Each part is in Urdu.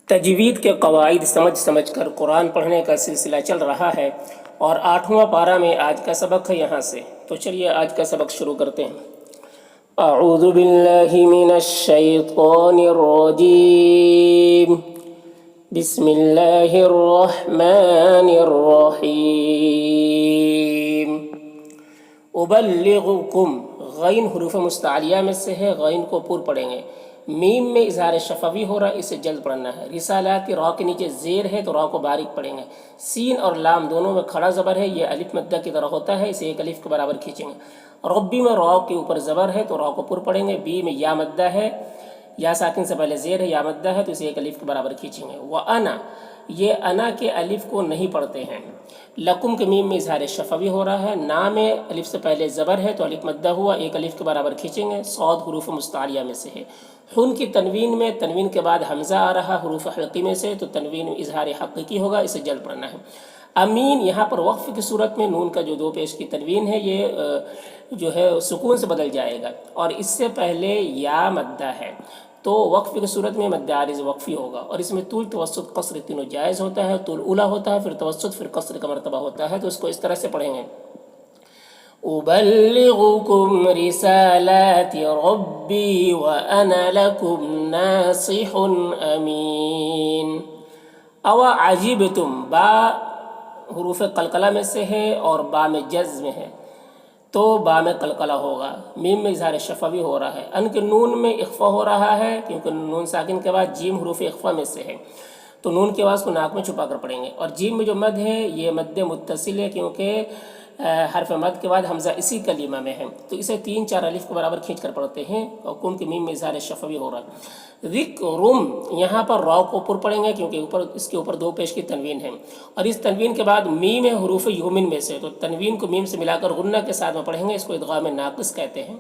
تجوید کے قواعد سمجھ سمجھ کر قرآن پڑھنے کا سلسلہ چل رہا ہے اور 8واں پارہ میں آج کا سبق ہے یہاں سے۔ تو چلیے آج کا سبق شروع کرتے ہیں۔ اعوذ باللہ من الشیطان الرجیم، بسم اللہ الرحمن الرحیم۔ ابلغکم، غین حروف مستعلیہ میں سے ہے، غین کو پر پڑھیں گے۔ میم میں اظہار شفوی ہو رہا ہے، اسے جلد پڑھنا ہے۔ رسالات را کے نیچے زیر ہے تو را کو باریک پڑھیں گے۔ سین اور لام دونوں میں کھڑا زبر ہے، یہ الف مدہ کی طرح ہوتا ہے، اسے ایک الف کے برابر کھینچیں گے۔ ربی میں را کے اوپر زبر ہے تو را کو پر پڑھیں گے۔ بی میں یا مدہ ہے، یا ساکن سے پہلے زیر ہے، یا مدہ ہے تو اسے ایک الف کے برابر کھینچیں گے۔ وَأَنَا، یہ انا کے الف کو نہیں پڑھتے ہیں۔ لکم کے میم میں اظہار شفوی ہو رہا ہے۔ نا میں الف سے پہلے زبر ہے تو الف مدہ ہوا، ایک الف کے برابر کھینچیں گے۔ صاد حروف مستعلیہ میں سے ہے۔ حن کی تنوین میں تنوین کے بعد حمزہ آ رہا حروف حلقی میں سے، تو تنوین اظہار حقیقی ہوگا، اسے جلد پڑھنا ہے۔ امین، یہاں پر وقف کی صورت میں نون کا جو دو پیش کی تنوین ہے یہ جو ہے سکون سے بدل جائے گا، اور اس سے پہلے یا مدہ ہے تو وقف کی صورت میں مد عارض وقفی ہوگا، اور اس میں طول توسط قصر تینوں جائز ہوتا ہے۔ طول اولا ہوتا ہے، پھر توسط، پھر قصر کا مرتبہ ہوتا ہے، تو اس کو اس طرح سے پڑھیں گے۔ أبلغكم رسالات ربي وأنا لكم ناصح أمين۔ أو عجبتم، با حروف قلقلہ میں سے ہے اور با میں جزم میں ہے تو با میں قلقلہ ہوگا۔ میم میں اظہار شفوی ہو رہا ہے۔ ان کے نون میں اخفا ہو رہا ہے کیونکہ نون ساکن کے بعد جیم حروف اخفا میں سے ہے، تو نون کی آواز کو ناک میں چھپا کر پڑھیں گے۔ اور جیم میں جو مد ہے یہ مد متصل ہے کیونکہ حرف مد کے بعد حمزہ اسی کلمہ میں ہے، تو اسے 3-4 الف کے برابر کھینچ کر پڑھتے ہیں، اور کن کے میم میں اظہار شفوی ہو رہا ہے۔ ذکرم، یہاں پر را کو پر پڑھیں گے کیونکہ اس کے اوپر دو پیش کی تنوین ہے، اور اس تنوین کے بعد میم ہے حروف یومن میں سے، تو تنوین کو میم سے ملا کر غنہ کے ساتھ میں پڑھیں گے، اس کو ادغام ناقص کہتے ہیں۔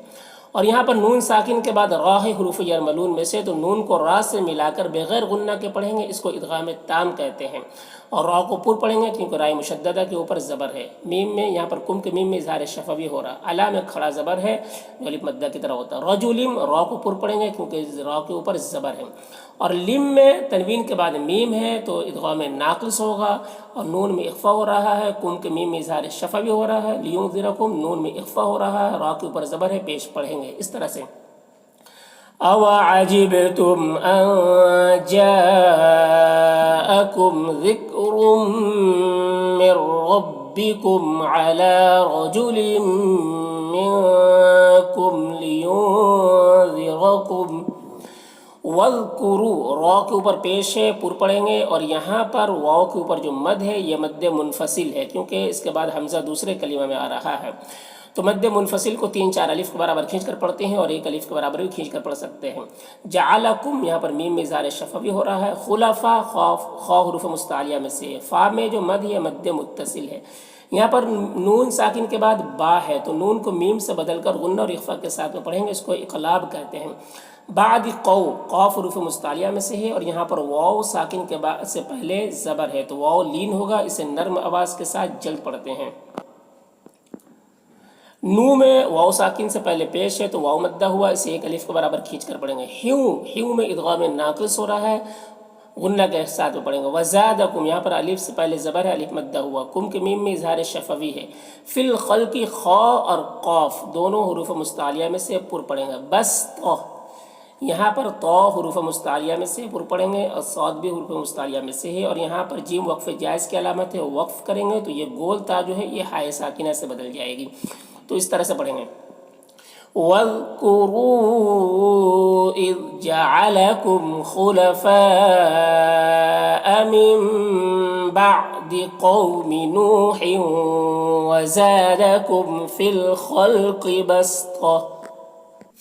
اور یہاں پر نون ساکن کے بعد را ہے حروف یرملون میں سے، تو نون کو را سے ملا کر بغیر غنہ کے پڑھیں گے، اس کو ادغام تام کہتے ہیں۔ اور را کو پر پڑھیں گے کیونکہ رائے مشددہ کے اوپر زبر ہے۔ میم میں یہاں پر کم کے میم میں اظہار شفوی ہو رہا، علا میں کھڑا زبر ہے جو الف مدہ کی طرح ہوتا ہے۔ رجلم، را کو پر پڑھیں گے کیونکہ را کے اوپر زبر ہے۔ اور لم میں تنوین کے بعد میم ہے تو ادغام ناقص ہوگا، اور نون میں اخفا ہو رہا ہے، کم کے میم میں اظہار شفوی ہو رہا ہے۔ لینذرکم، نون میں اخفا ہو رہا ہے، را کے اوپر زبر ہے، پیش پڑھیں گے اس طرح سے۔ أَوَعَجِبْتُمْ أَن جَاءَكُمْ ذِكْرٌ مِّن رَّبِّكُمْ عَلَىٰ رَجُلٍ مِّنكُمْ لِيُنذِرَكُمْ۔ وَاذْكُرُوا، را کے اوپر پیش ہے، پر پڑھیں گے، اور یہاں پر واو کے اوپر جو مد ہے یہ مد منفصل ہے کیونکہ اس کے بعد حمزہ دوسرے کلمہ میں آ رہا ہے، تو مد منفصل کو 3-4 الف کے برابر کھینچ کر پڑھتے ہیں، اور ایک الف کے برابر بھی کھینچ کر پڑھ سکتے ہیں۔ جعلکم، یہاں پر میم میں اظہار شفوی ہو رہا ہے۔ خلفاء، خا حروف مستعلیہ میں سے، فا میں جو مد ہے مد متصل ہے۔ یہاں پر نون ساکن کے بعد با ہے تو نون کو میم سے بدل کر غنہ اور اخفا کے ساتھ میں پڑھیں گے، اس کو اقلاب کہتے ہیں۔ بعد قو، قاف حروف مستعلیہ میں سے ہے، اور یہاں پر واو ساکن کے بعد سے پہلے زبر ہے تو واو لین ہوگا، اسے نرم آواز کے ساتھ جلد پڑھتے ہیں۔ نو میں واو ساکن سے پہلے پیش ہے تو واو مدہ ہوا، اسے ایک الف کے برابر کھینچ کر پڑھیں گے۔ ہیوں میں ادغام ناقص ہو رہا ہے، غنہ کے ساتھ میں پڑھیں گے۔ وزادکم، یہاں پر الف سے پہلے زبر ہے، الف مدہ ہوا، کم کے میم میں اظہار شفوی ہے۔ فی الخلق، خا اور قاف دونوں حروف مستعلیہ میں سے پر پڑھیں گے۔ بس یہاں پر تو حروف مستعلیہ میں سے پر پڑھیں گے، اور صاد بھی حروف مستعلیہ میں سے ہے، اور یہاں پر جیم وقف جائز کی علامت ہے، وقف کریں گے تو یہ گول تا جو ہے یہ ہائے ساکنہ سے بدل جائے گی، تو اس طرح سے پڑھیں گے۔ وَاذْكُرُوا إِذْ جَعَلَكُمْ خُلَفَاءَ مِن بَعْدِ قَوْمِ نُوحٍ وَزَادَكُمْ فِي الْخَلْقِ بَسْطَةً۔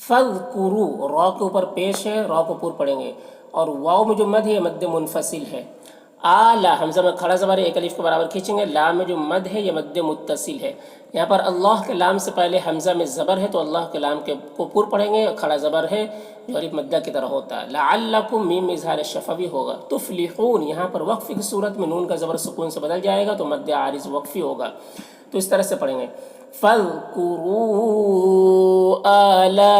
فَاذْكُرُوا، را کے اوپر پیش ہے، را کو پر پڑھیں گے، اور واو میں جو مد ہے مد منفصل ہے۔ آلہ، حمزہ میں کھڑا زبر ہے، ایک الف کے برابر کھینچیں گے۔ لام میں جو مد ہے یہ مد متصل ہے، یہاں پر اللہ کے لام سے پہلے حمزہ میں زبر ہے تو اللہ کے لام کو پر پڑھیں گے، کھڑا زبر ہے جو الف مدہ کی طرح ہوتا ہے۔ لعلکم، میم میں اظہار شفوی ہوگا۔ تفلحون، یہاں پر وقف کی صورت میں نون کا زبر سکون سے بدل جائے گا تو مد عارض وقفی ہوگا، تو اس طرح سے پڑھیں گے۔ فَاذْكُرُوا آلَاءَ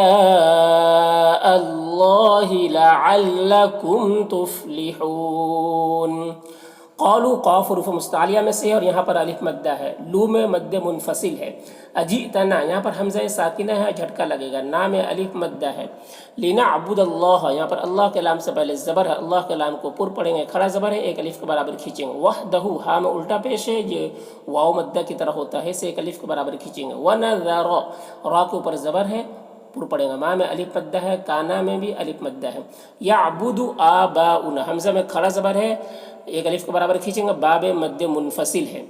اللَّهِ لَعَلَّكُمْ تُفْلِحُونَ۔ قالو قاف حروف مستعلیہ میں سے ہے اور یہاں پر الف مدہ ہے، لو میں مد منفصل ہے، اجئتنا یہاں پر حمزہ ساکنہ ہے، جھٹکا لگے گا، نا میں الف مدہ ہے، لنعبد اللہ یہاں پر اللہ کے لام سے پہلے زبر ہے، اللہ کے لام کو پر پڑھیں گے، کھڑا زبر ہے، ایک الف کے برابر کھینچیں گے، وحدہ ہاں میں الٹا پیش ہے، یہ واو مدہ کی طرح ہوتا ہے، سے ایک الف کے برابر کھینچیں گے، ونذر را کے اوپر زبر ہے، پر پڑھیں گا، ماں میں الف مدہ ہے، کانا میں بھی الف مدہ ہے، یعبد آباؤنا حمزہ میں کھڑا زبر ہے، ایک الف کے برابر کھینچیں گے، باب مد منفصل ہے،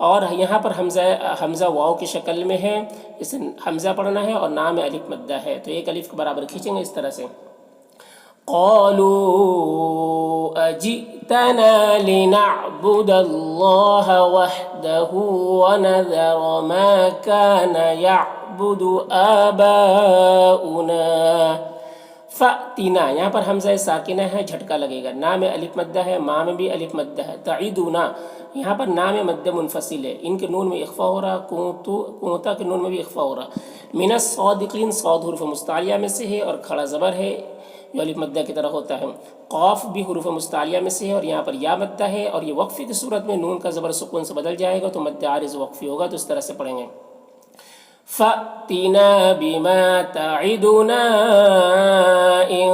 اور یہاں پر حمزہ واو کی شکل میں ہے، اسے حمزہ پڑھنا ہے اور نام میں الف مدہ ہے، تو ایک الف کے برابر کھینچیں گے اس طرح سے، قالوا اجئتنا لنعبد اللہ وحدہ ونذر ما كان يعبد آباؤنا فأتنا یہاں پر حمزہ ساکنہ ہے، جھٹکا لگے گا، نا میں الف مدہ ہے، ماں میں بھی الف مدہ ہے، تعیدنا یہاں پر نا میں مد منفصل ہے، ان کے نون میں اخفا ہو رہا، کونتا کے نون میں بھی اخفا ہو رہا، من الصادقین صاد حروف مستعلیہ میں سے ہے اور کھڑا زبر ہے جو الف مدہ کی طرح ہوتا ہے، قاف بھی حروف مستعلیہ میں سے ہے اور یہاں پر یا مدہ ہے، اور یہ وقفی کی صورت میں نون کا زبر سکون سے بدل جائے گا تو مد عارض وقفی ہوگا، تو اس طرح سے پڑھیں گے، فَأْتِنَا بِمَا تَعِدُنَا إِن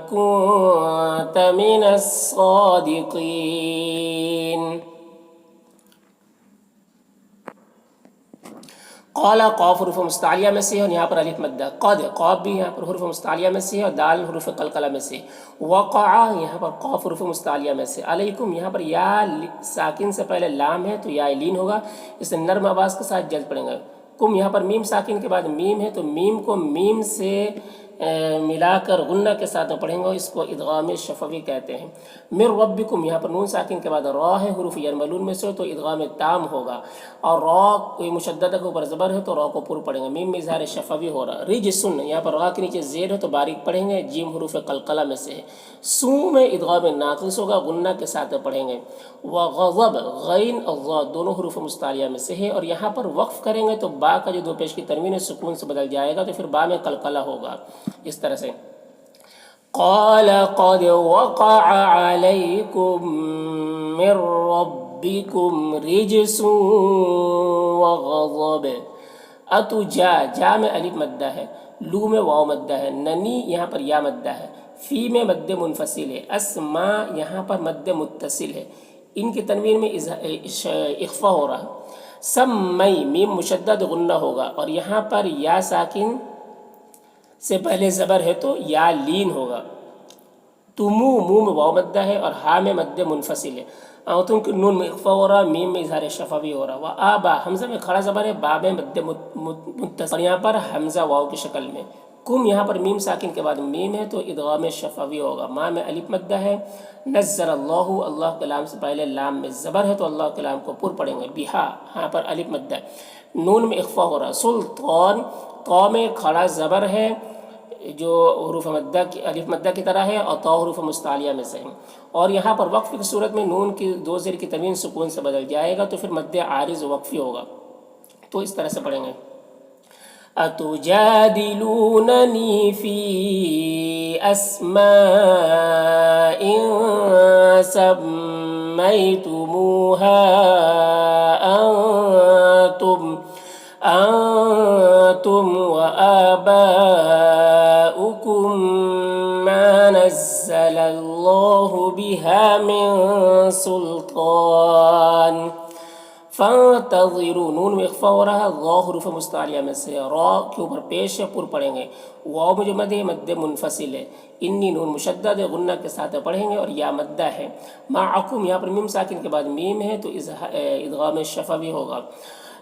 كُنتَ مِنَ الصَّادِقِينَ۔ قال قاف حروف مستعلیہ میں سے ہے اور یہاں پر الف مدہ، قد قاف بھی یہاں پر حروف مستعلیہ میں سے ہے اور دال حروف قلقلہ میں سے، وقع یہاں پر قاف حروف مستعلیہ میں سے، علیکم یہاں پر یا ساکن سے پہلے لام ہے تو یا لین ہوگا، اسے نرم آواز کے ساتھ جلد پڑھیں گے، کم یہاں پر میم ساکن کے بعد میم ہے تو میم کو میم سے ملا کر غنہ کے ساتھ پڑھیں گے، اس کو ادغام شفوی کہتے ہیں، من ربکم یہاں پر نون ساکن کے بعد را ہے، حروف یرملون میں سے تو ادغام تام ہوگا، اور را کوئی مشددہ کے اوپر زبر ہے تو را کو پر پڑھیں گے، میم میں اظہار شفوی ہو رہا، رجسن یہاں پر را کے نیچے زیر ہے تو باریک پڑھیں گے، جیم حروف قلقلہ میں سے ہے، سو میں ادغام ناقص ہوگا، غنہ کے ساتھ پڑھیں گے، وغضب غین الضا دونوں حروف مستعلیہ میں سے ہے، اور یہاں پر وقف کریں گے تو با کا جو دو پیش کی تنوین سکون سے بدل جائے گا تو پھر با میں قلقلہ ہوگا، اس طرح سے، قال قد وقع عليكم من ربكم رجس وغضب، جا میں الف مدہ ہے، لو میں واو مدہ ہے، ننی یہاں پر یا مدہ ہے، فی میں مد منفصل ہے، اسما یہاں پر مد متصل ہے، ان کی تنوین میں اخفا ہو رہا، سمی میم مشدد غنہ ہوگا، اور یہاں پر یا ساکن سے پہلے زبر ہے تو یا لین ہوگا، تمو منہ میں واو مدہ ہے اور ہا میں مد منفصل ہے، تم کے نون میں اخفا ہو رہا، میم میں اظہار شفوی ہو رہا، وآبا حمزہ میں کھڑا زبر ہے، با میں مد متصل، اور یہاں پر حمزہ واو کی شکل میں، کم یہاں پر میم ساکن کے بعد میم ہے تو ادغام شفوی ہوگا، ماں میں الف مدہ ہے، نزل اللہ اللہ کے لام سے پہلے لام میں زبر ہے تو اللہ کے لام کو پر پڑھیں گے، بہا یہاں پر الف مدہ ہے، نون میں اخفا ہو رہا، سلطان طا میں کھڑا زبر ہے جو حروف مدہ کی الف مدہ کی طرح ہے اور طا حروف مستعلیہ میں سے ہے، اور یہاں پر وقف کی صورت میں نون کی دو زیر کی تنوین سکون سے بدل جائے گا تو پھر مد عارض وقفی ہوگا، تو اس طرح سے پڑھیں گے، اتجادلوننی فی اسماء سمیتموها انتم وآباؤكم ما نزل اللہ بها من سلطان، فانتظروا نون میں اخفا ہو رہا، را حروف مستعلیہ میں سے، را کے اوپر پیش ہے پر پڑھیں گے، واو میں جو مد ہے مد منفصل ہے، انی نون مشدد ہے غنہ کے ساتھ پڑھیں گے اور یا مدہ ہے، معکم یہاں پر میم ساکن کے بعد میم ہے تو ادغام شفوی ہوگا،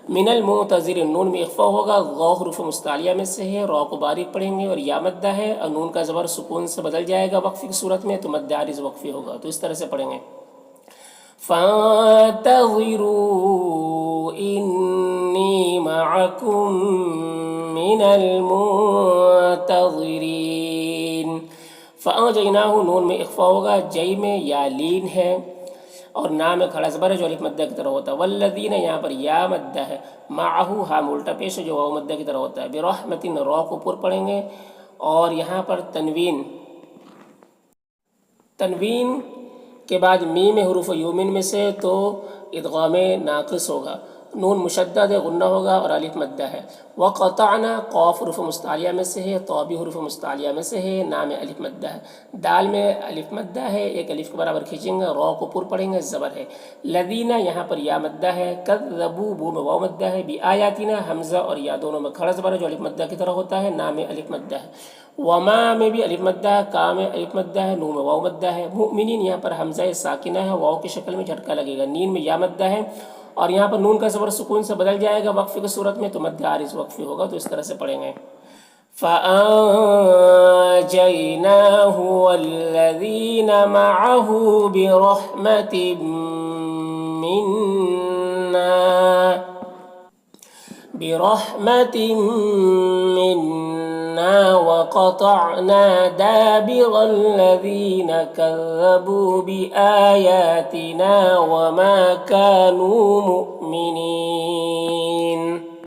من المنتظر نون میں اخفا ہوگا، را حروف مستعلیہ میں سے ہے، را کو باریک پڑھیں گے اور یا مدہ ہے، اور نون کا زبر سکون سے بدل جائے گا وقفی کی صورت میں تو مد عارض وقفی ہوگا، تو اس طرح سے پڑھیں گے، فانتظروا انی معکم من المنتظرین، فانجیناہ نون میں اخفا ہوگا، جئی میں یا لین ہے اور نا میں کھڑا زبر ہے جو الف مدہ کی طرح ہوتا ہے، والذین یہاں پر یا مدہ ہے، معہو ہا الٹا پیش ہے جو واو مدہ کی طرح ہوتا ہے، برحمت را کو پر پڑھیں گے اور یہاں پر تنوین کے بعد میم حروف یومن میں سے تو ادغام ناقص ہوگا، نون مشدد غنہ ہوگا اور الف مدہ ہے۔ وقطعنا قاف حروف مستعلیہ میں سے ہے، طا بھی حروف مستعلیہ میں سے ہے، نام الف مدہ ہے، دال میں الف مدہ ہے، ایک الف کے برابر کھینچیں گے، را کو پر پڑھیں گے، زبر ہے۔ لذینہ یہاں پر یا مدہ ہے، کذبوا بو میں واو مدہ ہے، بآیاتنا حمزہ اور یا دونوں میں کھڑا زبر ہے جو الف مدہ کی طرح ہوتا ہے، نام الف مدہ ہے۔ وما میں بھی الف مدہ ہے، کا میں الف مدہ ہے، نون میں واو مدہ ہے۔ مؤمنین یہاں پر حمزہ ساکنہ ہے، واو کی شکل میں جھٹکا لگے گا، نین میں یا مدہ ہے اور یہاں پر نون کا زبر سکون سے بدل جائے گا وقفے کی صورت میں تو مد عارض وقفی ہوگا، تو اس طرح سے پڑھیں گے۔ فَأَنجَيْنَاهُ وَالَّذِينَ مَعَهُ بِرَحْمَةٍ مِّنَّا وَقَطَعْنَا دَابِرَ الَّذِينَ كَذَّبُوا بِآيَاتِنَا وَمَا كَانُوا مُؤْمِنِينَ۔